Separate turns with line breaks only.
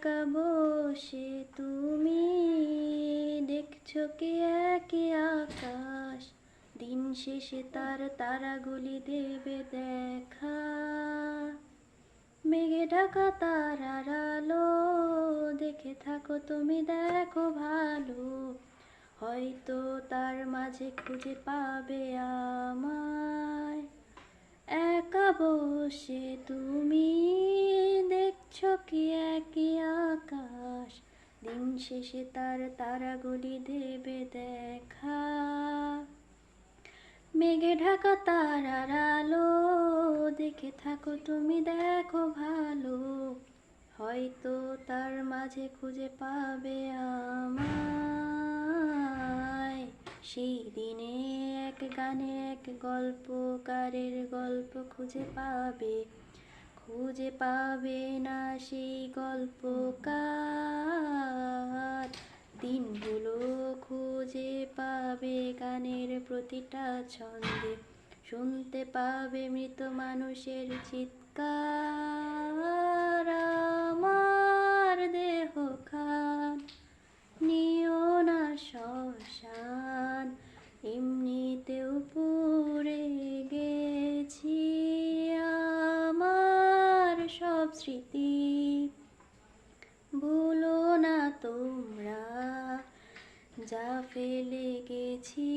একা বসে তুমি দেখছো কি একই আকাশ, দিন শেষে তার তারাগুলি দেবে দেখা। মেঘে ঢাকা তারার আলো দেখে থাকো তুমি, দেখো ভালো, হয়তো তার মাঝে খুঁজে পাবে আমায়। একা বসে তুমি দেখছো কি একই আকাশ, দিন শেষে তার তারাগুলি দেবে দেখা। মেঘে ঢাকা তারার আলো দেখে থাকো তুমি, দেখো ভালো, হয়তো তার মাঝে খুঁজে পাবে আমায়। সেই দিনে এক গানে এক গল্পকারের গল্প খুঁজে পাবে না সেই গল্পকার। দিনগুলো খুঁজে পাবে গানের প্রতিটা ছন্দে, শুনতে পাবে মৃত মানুষের চিৎকার। আমার দেহ খান নিও না শ্মশান, এমনিতেও পুড়ে গেছি। আমার সব স্মৃতি ভুলো না তোমরা, যা ফেলে গেছি।